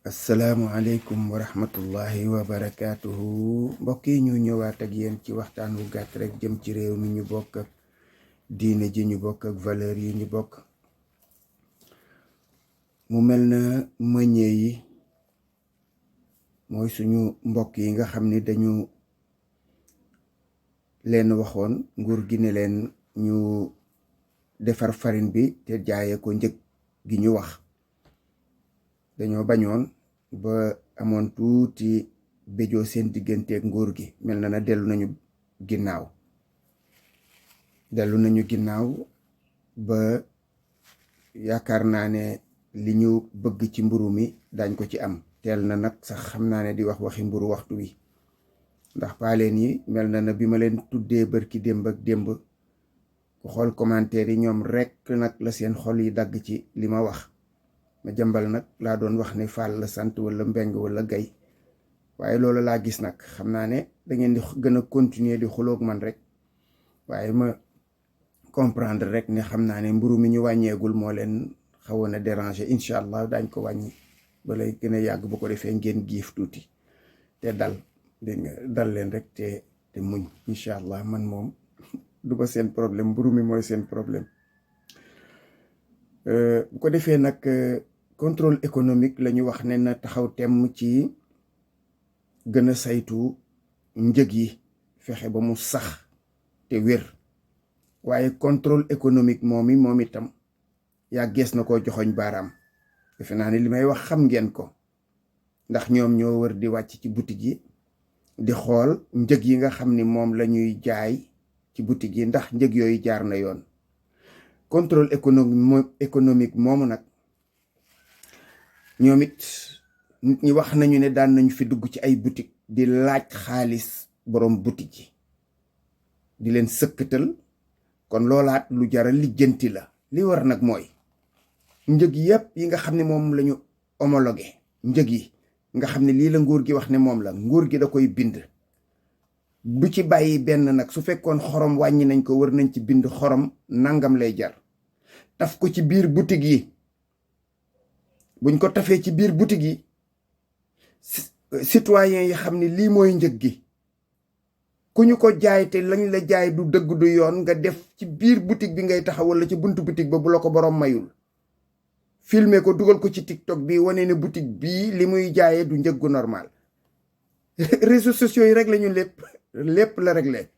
asalaamualeykum wa rahmatullahi wa barakaatuhu mbokk yi ñu ñëwaat ak yéen ci waxtaan wu gàtt rek jëm ci réew mi ñu bokk ak diine ji ñu bokk ak valeur yi ñu bokk. mu mel na meññee yi mooy suñu mbokk yi nga xam ni dañu leen waxoon nguur gi ne leen ñu defar farine bi te jaaye ko njëg gi ñu wax. dañoo bañoon ba amoon tuuti béjoo seen digganteeg nguur gi mel na dellu nañu ginnaaw ba yaakaar naa ne li ñu bëgg ci mburu mi dañ ko ci am. teel na nag sax xam naa ne di waxi mburu waxtu wi, ndax paaleen yi mel na bi ma leen tuddee bërki démb ak démb ku xool commentaire yi ñoom rekk nag la seen xol yi dagg ci li ma wax. ma jambal nag laa doon wax ne Fall la sant wala Mbeng wala Gay, waaye loolu laa gis nag. xam naa ne da ngeen di gën a continuer di xuloog man rek, waaye ma comprendre rek ne xam naa ne mburu mi ñu wàññeegul moo leen xawoon a déranger. incha allah daañ ko wàññi ba lay gën a yàgg, bu ko defee ngeen giif tuuti te dal. dégg nga dal leen rek te muñ. incha allah man moom du ba seen problème, mburu mi mooy seen problème. bu ko defee nag contrôle économique la ñu wax ne na taxaw temm ci gën a saytu njëg yi, fexe ba mu sax te wér. waaye contrôle économique moom itam yàggees na koo joxoñ baaraam. defe naa ne li may wax xam ngeen ko, ndax ñoom ñoo wër di wàcc ci boutique yi di xool njëg yi nga xam ni moom la ñuy jaay ci boutique yi ndax njëg yooyu jaar na yoon. contrôle économique moomu nag ñoom it nit ñi wax nañu ne daan nañu fi dugg ci ay boutique di laaj xaalis borom boutique yi, di leen sëkkatal. kon loolaat lu jaral lijjanti la. li war nag mooy njëg yépp yi nga xam ne moom la ñu homologué, njëg yi nga xam ne lii la nguur gi wax ne moom la, nguur gi da koy bind. du ci bàyyi benn nag. su fekkoon xorom wàññi nañ ko, war nañ ci bind xorom nangam lay jar. taf ko ci biir boutique yi. buñ ko tafee ci biir boutique yi, citoyen yi xam ne lii mooy njëg gi. ku ñu ko jaay te lañ la jaay du dëgg du yoon, nga def ci biir boutique bi ngay taxaw wala ci buntu boutique ba bu la ko borom mayul. filmer ko dugal ko ci TikTok bi wane ne boutique bii li muy jaayee du njëggu normal. réseaux sociaux yi rek la ñu lépp la réglé.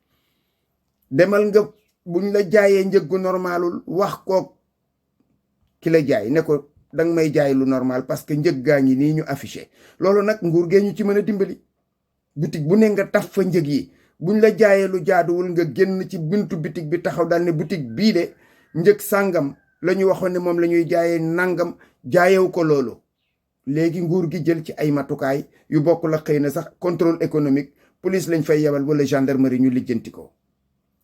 demal nga buñ la jaayee njëggu normalul, wax kook ki la jaay ne ko danga may jaay lu normal parce que njëg gaa ngi nii ñu affiché. loolu nag nguur gee ñu ci mën a dimbali. boutique bu ne nga taf fa njëg yi. buñ la jaayee lu jaaduwul nga génn ci buntu boutique bi taxaw daal ne boutique bii de njëg sàngam la ñu waxoon ne moom la ñuy jaayee nangam, jaayewu ko loolu. léegi nguur gi jël ci ay matukaay yu bokk la, xëy na sax contrôle économique, police lañ fay yebal wala gendarmerie ñu lijjanti ko.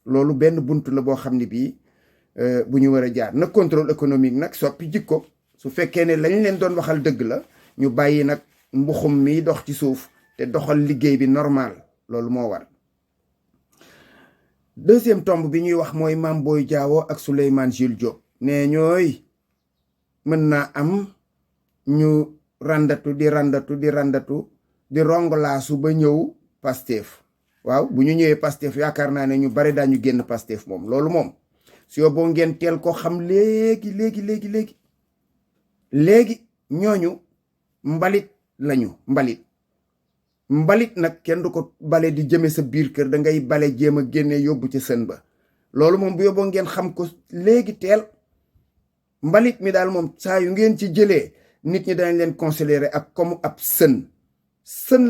loolu benn buntu la boo xam ne bii bu ñu war a jaar. nag contrôle économique nag soppi jikko. su fekkee ne lañ leen doon waxal dëgg la, ñu bàyyi nag mbuxum mi dox ci suuf te doxal liggéey bi normal. loolu moo war. deuxième tomb bi ñuy wax mooy Mame Boye Diao ak Souleymane Jules Diop. ne ñooy mën naa am ñu randatu di rongolaasu ba ñëw Pastef. waaw bu ñu ñëwee Pastef yaakaar naa ne ñu bari daañu génn Pastef moom. loolu moom si yo boo ngeen teel ko xam léegi. ñooñu mbalit lañu. mbalit nag kenn du ko bale di jëme sa biir kër, da ngay bale jéem a génne yóbbu ci sën ba. loolu moom bu yóbboo ngeen xam ko léegi teel. mbalit mi daal moom saa yu ngeen ci jëlee, nit ñi dañ leen considérer ak comme ab sën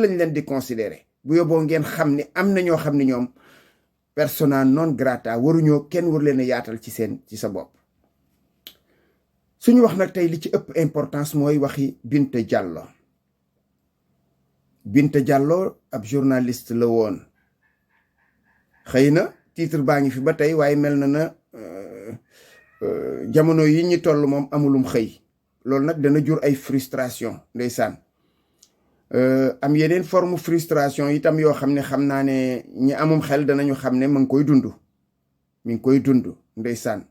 lañ leen di considérer. bu yóbboo ngeen xam ne am na ñoo xam ne ñoom persona non grata, waruñoo, kenn waru leen a yaatal ci sa bopp. suñu wax nag tey li ci ëpp importance mooy waxi Binta Diallo. Binta Diallo ab journaliste la woon. xëy na titre baa ngi fi ba tey, waaye mel na jamono yi ñu toll moom amulum xëy. loolu nag dana jur ay frustration ndeysaan. am yeneen forme frustration itam yoo xam naa ne ñi amum xel danañu xam ne mi ngi koy dund ndeysaan.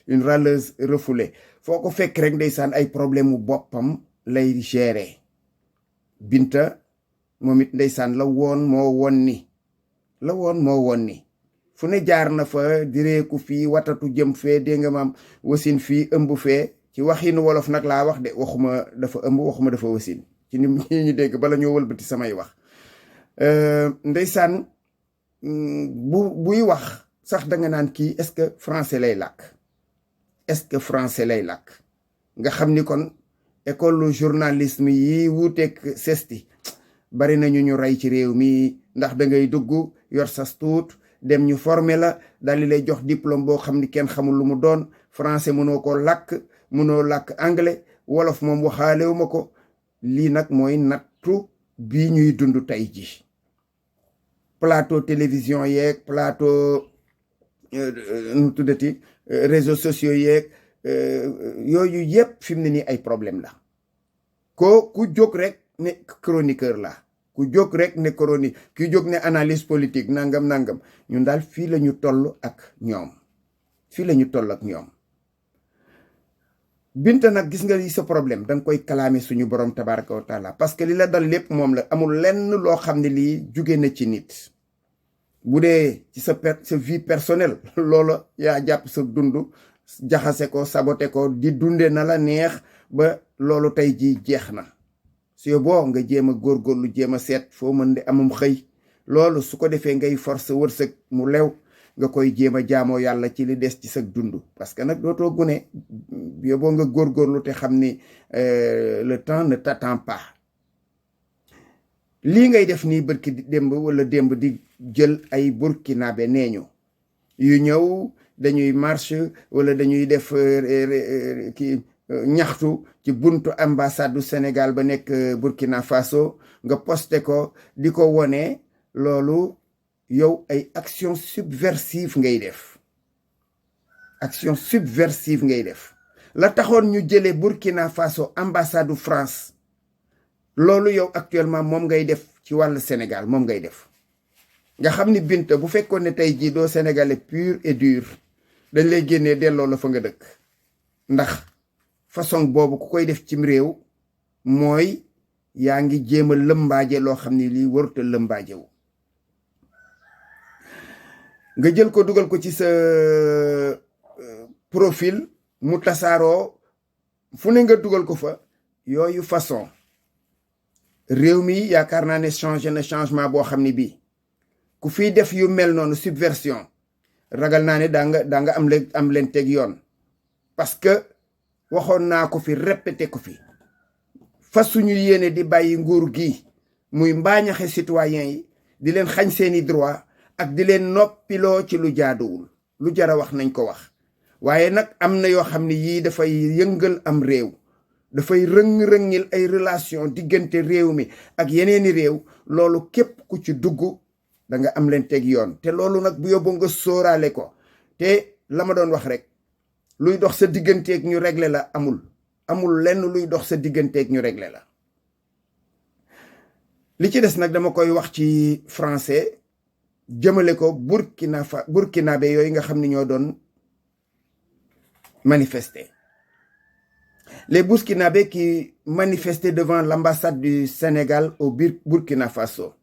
une râleuse refoulée. foo ko fekk rek ndeysaan ay problème mu boppam lay gérer. Binta moom it ndeysaan la woon moo woon ni fu ne jaar na fa direeku fii watatu jëm fee dégg nga maam wasin fii ëmb fee ci waxinu wolof nag laa wax de waxuma dafa ëmb waxuma dafa wasin ci ni ñu dégg bala ñoo wëlbati samay wax ndeysaan buy wax sax da nga naan kii est-ce que français lay làkk nga xam ni kon école journalisme yi wuuteeg sesti bari nañu ñu rey ci réew mi ndax da ngay dugg yor sa tuut dem ñu former la daal di lay jox diplôme boo xam ni kenn xamul lu mu doon français mënoo ko làkk mënoo làkk anglais wolof moom waxaalewu ma ko lii nag mooy nattu bii ñuy dund tey ji plateau télévision yeeg plateau nu tuddati réseaux sociaux yeeg yooyu yëpp fi mu ne nii ay problème la ku jóg rek ne chroniqueur la ku jóg rek ne chronique ku jóg ne analyse politique nangam ñun daal fii la ñu toll ak ñoom Binta nag gis nga li sa problème danga koy kalaame suñu borom tabaraka wa taala parce que li la dal lépp moom la amul lenn loo xam ne lii jóge na ci nit bu dee ci sa vie personnelle loola yaa jàpp sa dund jaxase ko sabote ko di dunde na la neex ba loolu tey ji jeex na su boo nga jéem a góorgóorlu jéem a seet foo mën di amum xëy loolu su ko defee ngay force wërsëg mu lew nga koy jéem a jaamoo yàlla ci li des ci sa dund parce que nag dootoo gune yóbboo nga góorgóorlu te xam ni le temps ne t'attend pas lii ngay def nii bërki démb wala démb di jël ay burkinabé neeñu yu ñëw dañuy marche wala dañuy def ñaxtu ci buntu ambassade du Sénégal ba nekk Burkina Faso nga posté ko di ko wone loolu yow ay action subversive ngay def la taxoon ñu jëlee Burkina Faso ambassade du France loolu yow actuellement moom ngay def ci wàllu Sénégal moom ngay def nga xam ni Binta bu fekkoon ne tey jii doo sénégalais pur et dur dañ lay génnee delloo la fa nga dëkk ndax façon boobu ku koy def cim réew mooy yaa ngi jéem a lëmbaaje loo xam ni lii warut a lëmbaajewu nga jël ko dugal ko ci sa profil mu tasaaroo fu ne nga dugal ko fa yooyu façon réew mi yaakaar naa ne changé na changement boo xam ni bii ku fiy def yu mel noonu subversion ragal naa ne daa nga am leen teg yoon parce que waxoon naa ko fi répété ko fi fas suñu yéene di bàyyi nguur gi muy mbaañaxe citoyen yi di leen xañ seeni droit ak di leen noppiloo ci lu jaaduwul lu jara wax nañ ko wax waaye nag am na yoo xam ne yii dafay yëngal am réew dafay rëng-rëngil ay relation diggante réew mi ak yeneeni réew loolu képp ku ci dugg da nga am leen teg yoon te loolu nag bu yóbbu nga sóoraale ko te la ma doon wax rek luy dox sa digganteeg ñu régler la amul lenn luy dox sa digganteeg ñu régler la li ci des nag dama koy wax ci français jëmale ko burkinabé yooyu nga xam ni ñoo doon manifester les burkinabés qui manifestaient devant l'ambassade du Sénégal au Burkina Faso.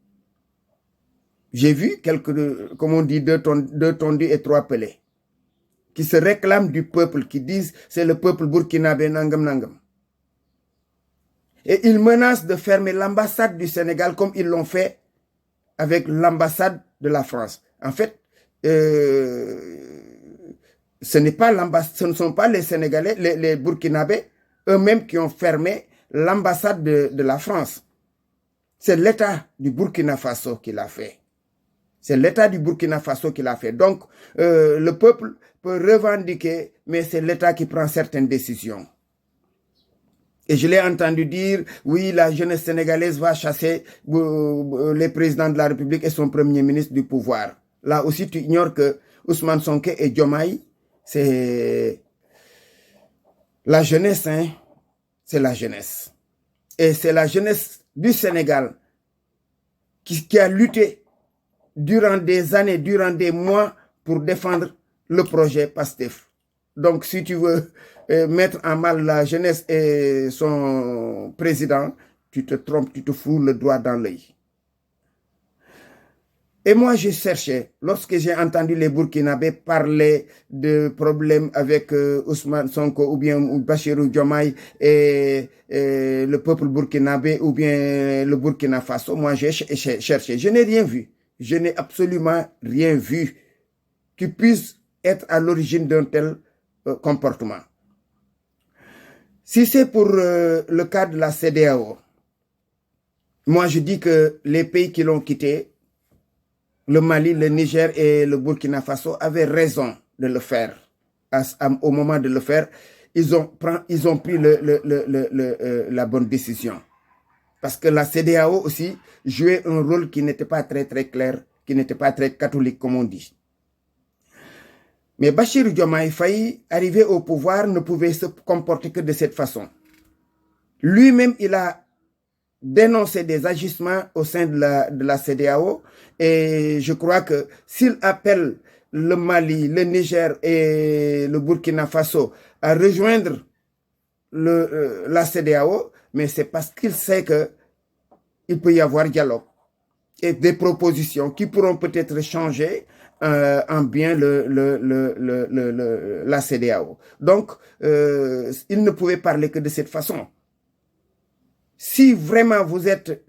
J'ai vu quelques, comme on dit, deux tondus et trois pelés qui se réclament du peuple, qui disent c'est le peuple burkinabé nangam nangam. Et ils menacent de fermer l'ambassade du Sénégal comme ils l'ont fait avec l'ambassade de la France. En fait, ce ne sont pas les Sénégalais, les Burkinabés eux-mêmes qui ont fermé l'ambassade de la France. C'est l'État du Burkina Faso qui l'a fait. C'est l'État du Burkina Faso qui l'a fait. Donc, le peuple peut revendiquer, mais c'est l'État qui prend certaines décisions. Et je l'ai entendu dire, oui, la jeunesse sénégalaise va chasser les présidents de la République et son premier ministre du pouvoir. Là aussi, tu ignores que Ousmane Sonko et Diomaye, c'est la jeunesse, hein? C'est la jeunesse. Et c'est la jeunesse du Sénégal qui a lutté durant des années, durant des mois pour défendre le projet PASTEF. Donc, si tu veux mettre en mal la jeunesse et son président, tu te trompes, tu te fous le doigt dans l'œil. Et moi, je cherchais, lorsque j'ai entendu les Burkinabés parler de problèmes avec Ousmane Sonko ou bien Bachirou Diomaye et le peuple burkinabé ou bien le Burkina Faso, moi, j'ai cherché. Je n'ai rien vu. Je n'ai absolument rien vu qui puisse être à l'origine d'un tel comportement. Si c'est pour le cas de la CEDEAO, moi, je dis que les pays qui l'ont quitté, le Mali, le Niger et le Burkina Faso avaient raison de le faire. Au moment de le faire, ils ont pris la bonne décision. Parce que la CEDEAO aussi jouait un rôle qui n'était pas très clair, qui n'était pas très catholique, comme on dit. Mais Bachir Diomaye Faye, arrivé au pouvoir, ne pouvait se comporter que de cette façon. Lui-même, il a dénoncer des agissements au sein de la CEDEAO et je crois que s'il appelle le Mali, le Niger et le Burkina Faso à rejoindre la CEDEAO, mais c'est parce qu'il sait qu'il peut y avoir dialogue et des propositions qui pourront peut-être changer en bien la CEDEAO. Donc, il ne pouvait parler que de cette façon. Si vraiment vous êtes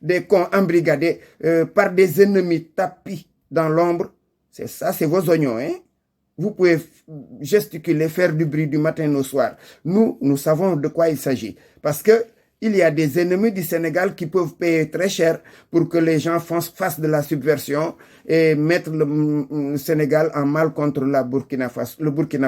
des cons embrigadés par des ennemis tapis dans l'ombre, c'est ça, c'est vos oignons. Hein? Vous pouvez gesticuler, faire du bruit du matin au soir. Nous savons de quoi il s'agit. Parce que il y a des ennemis du Sénégal qui peuvent payer très cher pour que les gens fassent de la subversion et mettre le Sénégal en mal contre le Burkina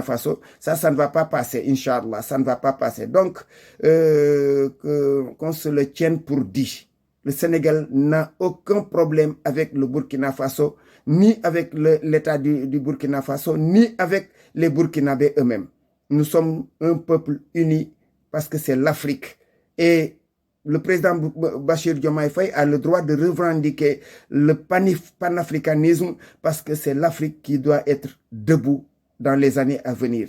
Faso. Ça ne va pas passer, Inch'Allah, ça ne va pas passer. Donc, qu'on se le tienne pour dit. Le Sénégal n'a aucun problème avec le Burkina Faso, ni avec l'État du Burkina Faso, ni avec les Burkinabés eux-mêmes. Nous sommes un peuple uni parce que c'est l'Afrique. Et le président Bachir Diomaye Faye a le droit de revendiquer le panafricanisme parce que c'est l'Afrique qui doit être debout dans les années à venir.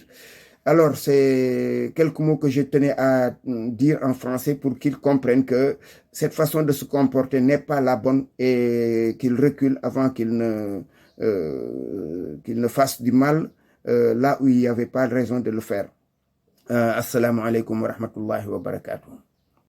Alors, c'est quelques mots que je tenais à dire en français pour qu'ils comprennent que cette façon de se comporter n'est pas la bonne et qu'ils reculent avant qu'ils ne fassent du mal là où il n'y avait pas raison de le faire. Assalamu alaikum wa rahmatullahi wa barakatuh.